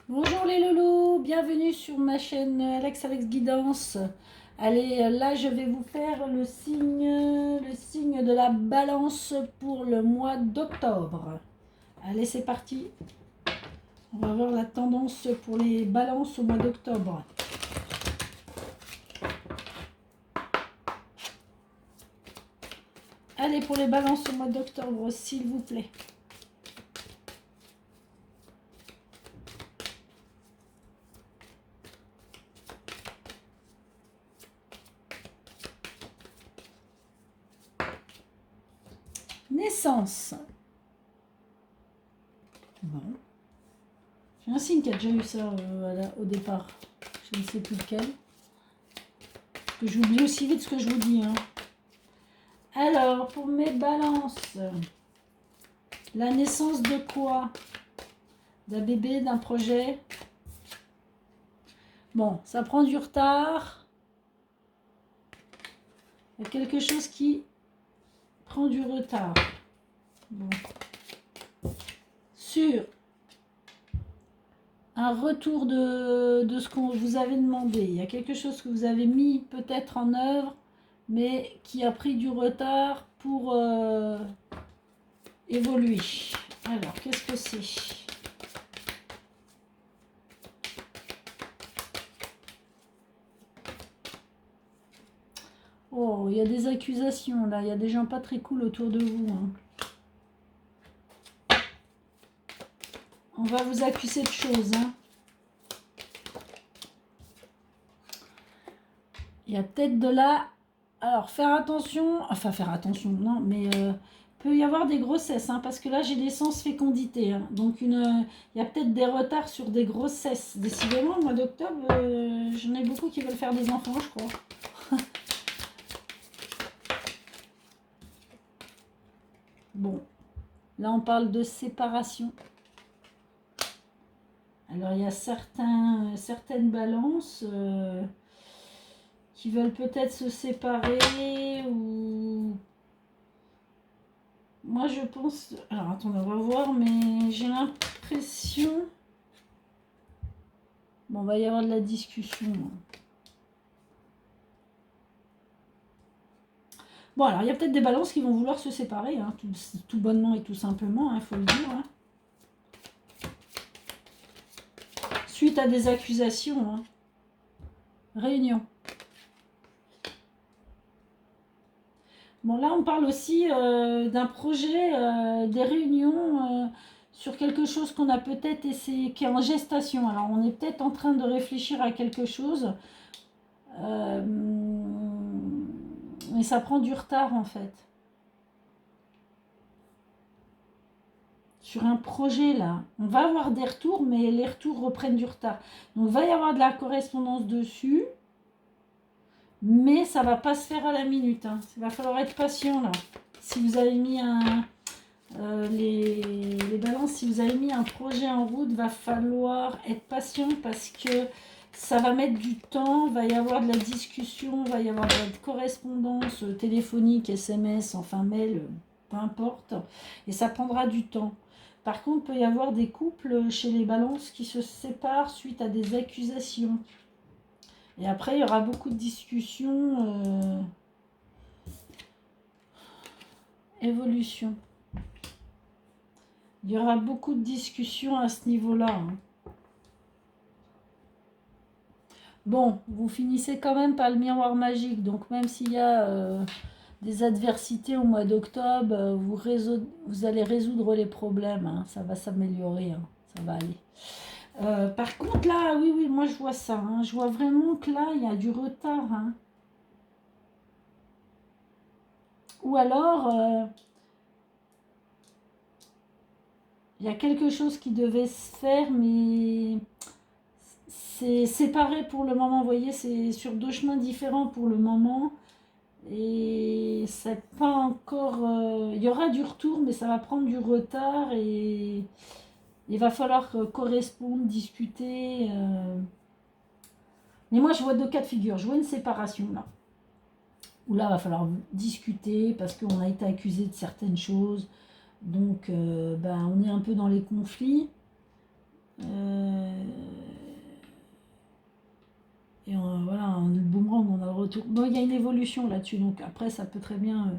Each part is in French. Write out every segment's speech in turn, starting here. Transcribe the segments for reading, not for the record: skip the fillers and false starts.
Bonjour les loulous, bienvenue sur ma chaîne Alex Guidance. Allez, là je vais vous faire le signe de la balance pour le mois d'octobre. Allez, c'est parti. On va voir la tendance pour les balances au mois d'octobre. Allez, pour les balances au mois d'octobre, s'il vous plaît. Naissance. Bon. J'ai un signe qui a déjà eu ça au départ. Je ne sais plus lequel. Parce que j'oublie aussi vite ce que je vous dis. Alors, pour mes balances, la naissance de quoi? D'un bébé, d'un projet? Bon, ça prend du retard. Il y a quelque chose qui prend du retard. Bon. Sur un retour de ce qu'on vous avait demandé. Il y a quelque chose que vous avez mis peut-être en œuvre, mais qui a pris du retard pour évoluer. Alors, qu'est-ce que c'est? Oh, il y a des accusations là, il y a des gens pas très cool autour de vous. On va vous accuser de choses. Il y a peut-être de là. Alors, faire attention. Enfin, faire attention, non, mais peut y avoir des grossesses, parce que là, j'ai l'essence fécondité. Donc, il y a peut-être des retards sur des grossesses. Décidément, le mois d'octobre, j'en ai beaucoup qui veulent faire des enfants, je crois. Bon, là, on parle de séparation. Alors, il y a certaines balances qui veulent peut-être se séparer ou... Moi, je pense... Alors, attendez, on va voir, mais j'ai l'impression... Bon, il va y avoir de la discussion. Bon, alors, il y a peut-être des balances qui vont vouloir se séparer, tout bonnement et tout simplement, il faut le dire. Suite à des accusations. Réunion. Bon, là, on parle aussi d'un projet, des réunions sur quelque chose qu'on a peut-être essayé, qui est en gestation. Alors, on est peut-être en train de réfléchir à quelque chose, mais ça prend du retard, en fait. Sur un projet, là, on va avoir des retours, mais les retours reprennent du retard. Donc, il va y avoir de la correspondance dessus, mais ça va pas se faire à la minute. Il va falloir être patient, là. Si vous avez mis les balances, si vous avez mis un projet en route, va falloir être patient parce que ça va mettre du temps, va y avoir de la discussion, va y avoir de la correspondance téléphonique, SMS, enfin mail, peu importe, et ça prendra du temps. Par contre, il peut y avoir des couples chez les balances qui se séparent suite à des accusations. Et après, il y aura beaucoup de discussions. Évolution. Il y aura beaucoup de discussions à ce niveau-là. Bon, vous finissez quand même par le miroir magique. Donc même s'il y a des adversités au mois d'octobre, vous allez résoudre les problèmes. Ça va s'améliorer. Ça va aller. Par contre, là, oui, oui, moi je vois ça. Je vois vraiment que là, il y a du retard. Ou alors, il y a quelque chose qui devait se faire, mais c'est séparé pour le moment. Vous voyez, c'est sur deux chemins différents pour le moment. Et c'est pas encore... il y aura du retour, mais ça va prendre du retard et il va falloir correspondre, discuter. Mais moi, je vois deux cas de figure. Je vois une séparation là. Où là, il va falloir discuter parce qu'on a été accusé de certaines choses. Donc, on est un peu dans les conflits. retour. Bon, il y a une évolution là-dessus, donc après, ça peut très bien...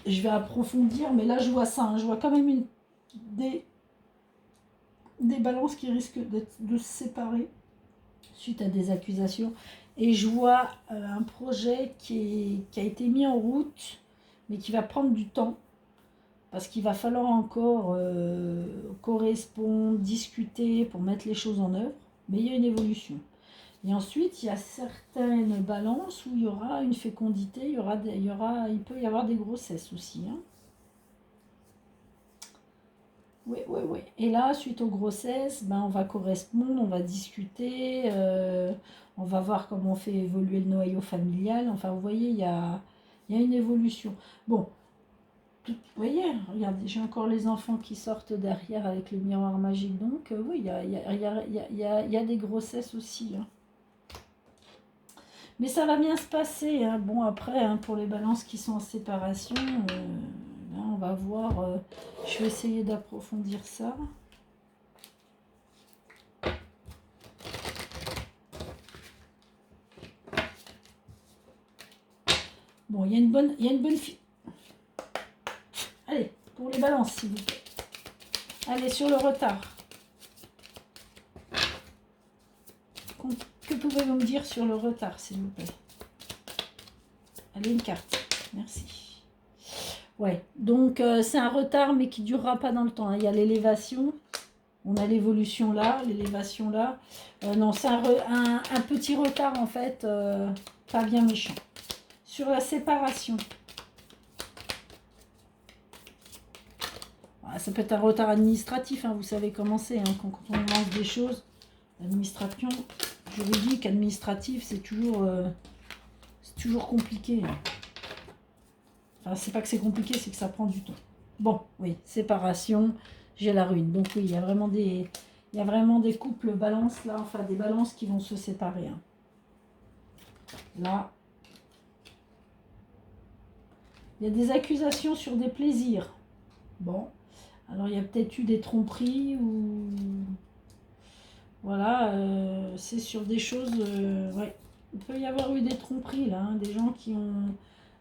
je vais approfondir, mais là, je vois ça. Hein, je vois quand même des balances qui risquent de se séparer suite à des accusations. Et je vois un projet qui a été mis en route, mais qui va prendre du temps. Parce qu'il va falloir encore correspondre, discuter pour mettre les choses en œuvre. Mais il y a une évolution. Et ensuite, il y a certaines balances où il y aura une fécondité, il peut y avoir des grossesses aussi. Hein. Oui, oui, oui. Et là, suite aux grossesses, ben, on va correspondre, on va discuter, on va voir comment on fait évoluer le noyau familial. Enfin, vous voyez, il y a une évolution. Bon, vous voyez, regardez, j'ai encore les enfants qui sortent derrière avec le miroir magique. Donc, oui, il y a des grossesses aussi. Hein. Mais ça va bien se passer. Hein. Bon, après, hein, pour les balances qui sont en séparation, là, on va voir. Je vais essayer d'approfondir ça. Bon, il y a une bonne fille. Allez, pour les balances, s'il vous plaît. Allez, sur le retard. Que pouvez-vous me dire sur le retard, s'il vous plaît? Allez, une carte. Merci. Ouais, donc c'est un retard, mais qui ne durera pas dans le temps. Hein. Il y a l'élévation. On a l'évolution là, l'élévation là. Non, c'est un petit retard, en fait, pas bien méchant. Sur la séparation. Ça peut être un retard administratif, hein, vous savez comment c'est, hein, quand on lance des choses. L'administration juridique, administrative, c'est toujours compliqué. Hein. Enfin, c'est pas que c'est compliqué, c'est que ça prend du temps. Bon, oui, séparation, j'ai la ruine. Donc oui, il y a vraiment des couples balances là, enfin des balances qui vont se séparer. Hein. Là, il y a des accusations sur des plaisirs. Bon, alors il y a peut-être eu des tromperies ou... Voilà, c'est sur des choses... ouais, il peut y avoir eu des tromperies là, hein, des gens qui ont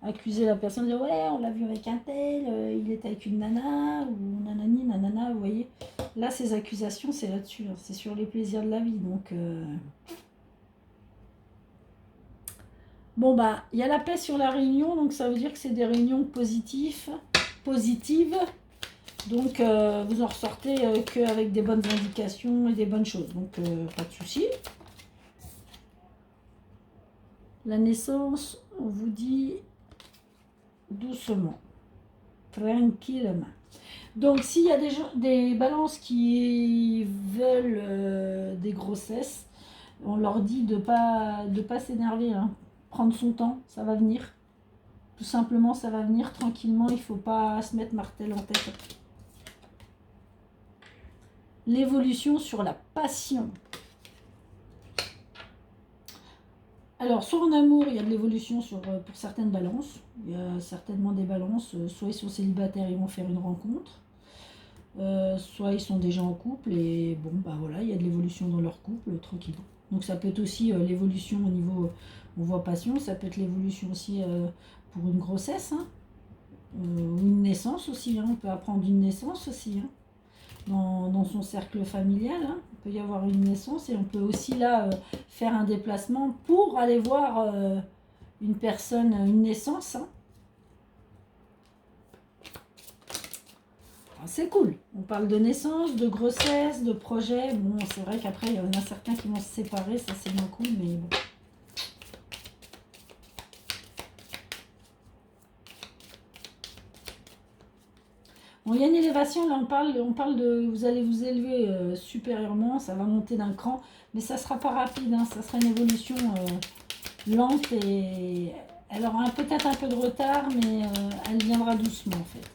accusé la personne de dire ouais, on l'a vu avec un tel, il était avec une nana, ou nanani, nanana, vous voyez. Là, ces accusations, c'est là-dessus, hein, c'est sur les plaisirs de la vie, donc... Bon, bah, il y a la paix sur la réunion, donc ça veut dire que c'est des réunions positives. Donc, vous en ressortez qu'avec des bonnes indications et des bonnes choses. Donc, pas de souci. La naissance, on vous dit doucement, tranquillement. Donc, s'il y a des balances qui veulent des grossesses, on leur dit de pas s'énerver, hein. Prendre son temps, ça va venir. Tout simplement, ça va venir tranquillement, il ne faut pas se mettre martel en tête. L'évolution sur la passion. Alors, soit en amour, il y a de l'évolution pour certaines balances. Il y a certainement des balances, soit ils sont célibataires, ils vont faire une rencontre. Soit ils sont déjà en couple et bon, bah voilà, il y a de l'évolution dans leur couple, tranquillement. Donc ça peut être aussi l'évolution au niveau, on voit passion, ça peut être l'évolution aussi pour une grossesse, hein, ou une naissance aussi, hein, on peut apprendre une naissance aussi, hein. Dans son cercle familial. Hein. Il peut y avoir une naissance et on peut aussi là faire un déplacement pour aller voir une personne, une naissance. Hein. C'est cool. On parle de naissance, de grossesse, de projet. Bon, c'est vrai qu'après, il y en a certains qui vont se séparer. Ça, c'est moins cool, mais bon. Bon, il y a une élévation, là on parle de vous allez vous élever supérieurement, ça va monter d'un cran, mais ça sera pas rapide, hein, ça sera une évolution lente et elle aura peut-être un peu de retard, mais elle viendra doucement en fait.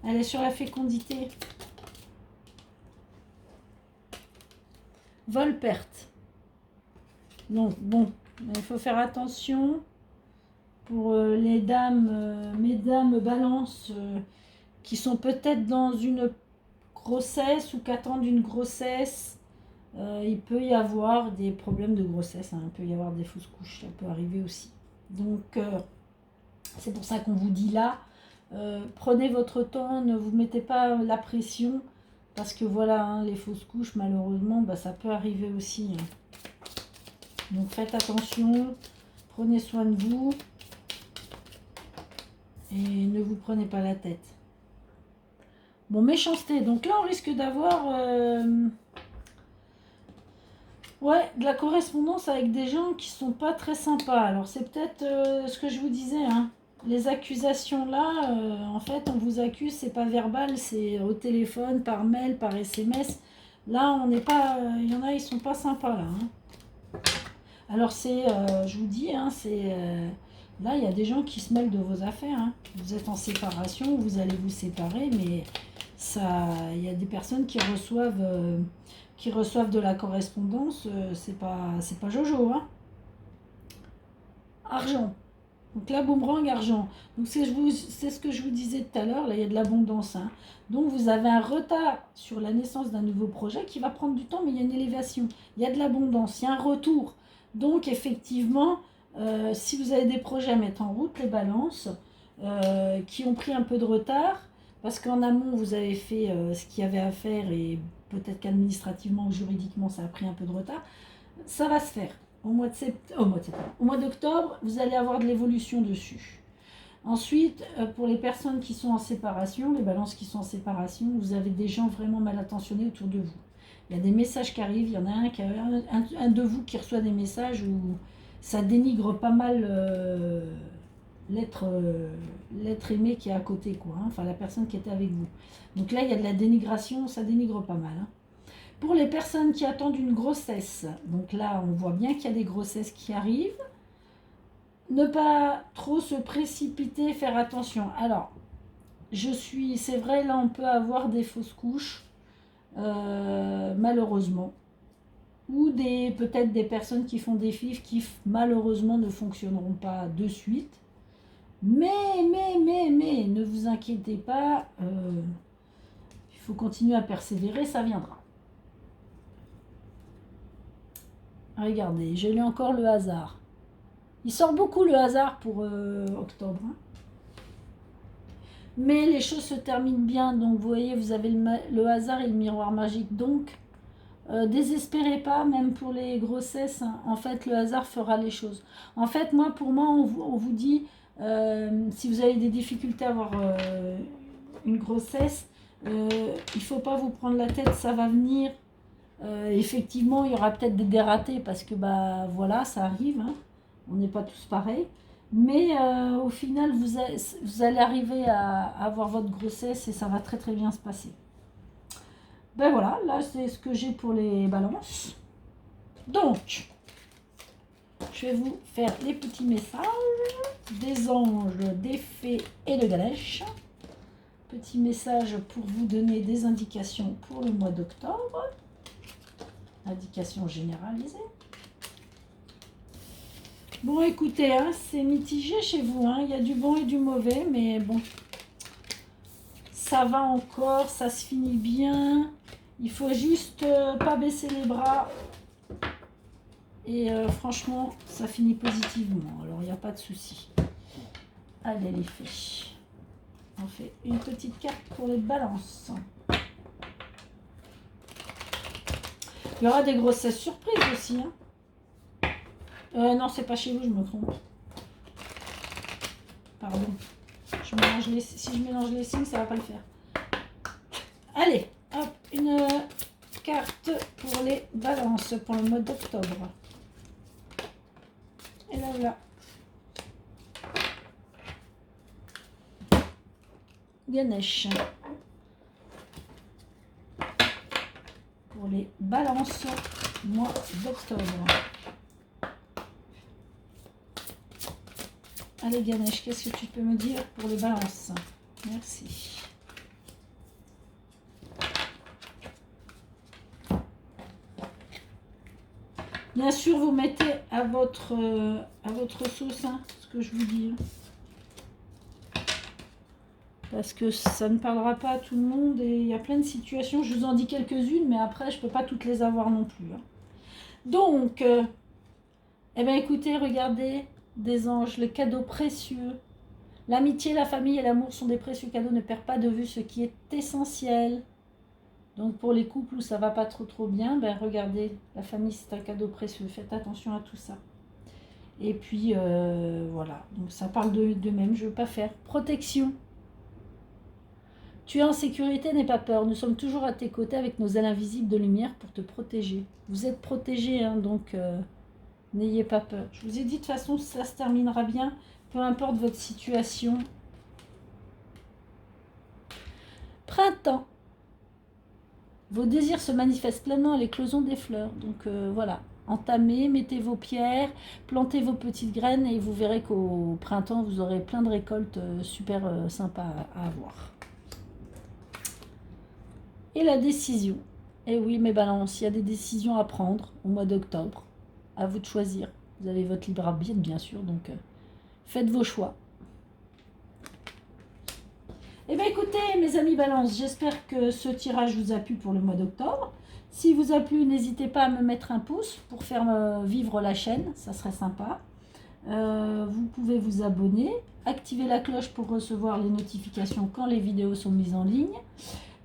Elle est sur la fécondité. Vol-perte. Donc bon, il faut faire attention. Pour les dames, mesdames balance, qui sont peut-être dans une grossesse ou qui attendent une grossesse, il peut y avoir des problèmes de grossesse, hein, il peut y avoir des fausses couches, ça peut arriver aussi. Donc, c'est pour ça qu'on vous dit là, prenez votre temps, ne vous mettez pas la pression, parce que voilà, hein, les fausses couches, malheureusement, bah, ça peut arriver aussi. Hein. Donc faites attention, prenez soin de vous, et ne vous prenez pas la tête. Bon, méchanceté, donc là on risque d'avoir ouais, de la correspondance avec des gens qui sont pas très sympas. Alors c'est peut-être ce que je vous disais, hein. Les accusations là, en fait, on vous accuse, c'est pas verbal, c'est au téléphone, par mail, par SMS. Là, on n'est pas. Il y en a, ils sont pas sympas là. Hein. Alors c'est, je vous dis, hein, c'est. Là, il y a des gens qui se mêlent de vos affaires. Hein. Vous êtes en séparation, vous allez vous séparer, mais ça, il y a des personnes qui reçoivent de la correspondance. C'est pas Jojo. Hein. Argent. Donc là, boomerang, argent. Donc c'est ce que je vous disais tout à l'heure, là il y a de l'abondance. Hein. Donc vous avez un retard sur la naissance d'un nouveau projet qui va prendre du temps, mais il y a une élévation. Il y a de l'abondance, il y a un retour. Donc effectivement, si vous avez des projets à mettre en route, les balances, qui ont pris un peu de retard, parce qu'en amont vous avez fait ce qu'il y avait à faire et peut-être qu'administrativement ou juridiquement ça a pris un peu de retard, ça va se faire. Au mois d'octobre, vous allez avoir de l'évolution dessus. Ensuite, pour les personnes qui sont en séparation, les balances qui sont en séparation, vous avez des gens vraiment mal intentionnés autour de vous. Il y a des messages qui arrivent, il y en a un de vous qui reçoit des messages où ça dénigre pas mal l'être aimé qui est à côté, quoi. Hein, enfin, la personne qui était avec vous. Donc là, il y a de la dénigration, ça dénigre pas mal. Hein. Pour les personnes qui attendent une grossesse, donc là on voit bien qu'il y a des grossesses qui arrivent, ne pas trop se précipiter, faire attention. Alors, c'est vrai, là on peut avoir des fausses couches, malheureusement, ou peut-être des personnes qui font des FIV qui malheureusement ne fonctionneront pas de suite. Mais, ne vous inquiétez pas, il faut continuer à persévérer, ça viendra. Regardez, j'ai lu encore le hasard. Il sort beaucoup le hasard pour octobre. Hein. Mais les choses se terminent bien. Donc vous voyez, vous avez le hasard et le miroir magique. Donc, désespérez pas, même pour les grossesses. Hein. En fait, le hasard fera les choses. En fait, pour moi, on vous dit, si vous avez des difficultés à avoir une grossesse, il ne faut pas vous prendre la tête, ça va venir. Effectivement, il y aura peut-être des dératés parce que bah voilà, ça arrive. Hein. On n'est pas tous pareils. Mais au final, vous allez arriver à avoir votre grossesse et ça va très très bien se passer. Ben voilà, là c'est ce que j'ai pour les balances. Donc, je vais vous faire les petits messages des anges, des fées et de Ganesh. Petit message pour vous donner des indications pour le mois d'octobre. Indication généralisée. Bon, écoutez, hein, c'est mitigé chez vous. Hein. Il y a du bon et du mauvais, mais bon, ça va encore, ça se finit bien. Il faut juste pas baisser les bras. Et franchement, ça finit positivement. Alors, il n'y a pas de souci. Allez, les fées. On fait une petite carte pour les balances. Il y aura des grossesses surprises aussi. Hein. Non, c'est pas chez vous, je me trompe. Pardon. Si je mélange les signes, ça va pas le faire. Allez, hop, une carte pour les balances pour le mois d'octobre. Et là, voilà. Ganesh. Pour les balances, mois d'octobre. Allez Ganesh, qu'est-ce que tu peux me dire pour les balances? Merci. Bien sûr, vous mettez à votre sauce, hein, ce que je vous dis. parce que ça ne parlera pas à tout le monde et il y a plein de situations. Je vous en dis quelques-unes, mais après, je ne peux pas toutes les avoir non plus. Hein. Donc, eh bien écoutez, regardez, des anges, les cadeaux précieux. L'amitié, la famille et l'amour sont des précieux cadeaux. Ne perds pas de vue ce qui est essentiel. Donc pour les couples où ça va pas trop bien, ben regardez, la famille c'est un cadeau précieux. Faites attention à tout ça. Et puis voilà, donc ça parle de même, je ne veux pas faire. Protection. Tu es en sécurité, n'aie pas peur. Nous sommes toujours à tes côtés avec nos ailes invisibles de lumière pour te protéger. Vous êtes protégé, hein, donc n'ayez pas peur. Je vous ai dit de toute façon, ça se terminera bien, peu importe votre situation. Printemps. Vos désirs se manifestent pleinement à l'éclosion des fleurs. Donc voilà, entamez, mettez vos pierres, plantez vos petites graines et vous verrez qu'au printemps, vous aurez plein de récoltes super sympas à avoir. Et la décision. Eh oui, mes balances, il y a des décisions à prendre au mois d'octobre. À vous de choisir. Vous avez votre libre arbitre, bien sûr, donc faites vos choix. Eh bien écoutez, mes amis balance, j'espère que ce tirage vous a plu pour le mois d'octobre. Si vous a plu, n'hésitez pas à me mettre un pouce pour faire vivre la chaîne, ça serait sympa. Vous pouvez vous abonner, activer la cloche pour recevoir les notifications quand les vidéos sont mises en ligne.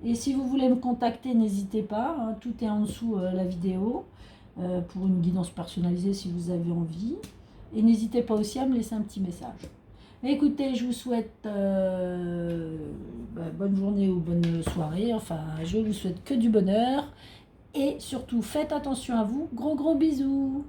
Et si vous voulez me contacter, n'hésitez pas, hein, tout est en dessous la vidéo pour une guidance personnalisée si vous avez envie. Et n'hésitez pas aussi à me laisser un petit message. Écoutez, je vous souhaite bonne journée ou bonne soirée. Enfin, je vous souhaite que du bonheur. Et surtout, faites attention à vous. Gros bisous.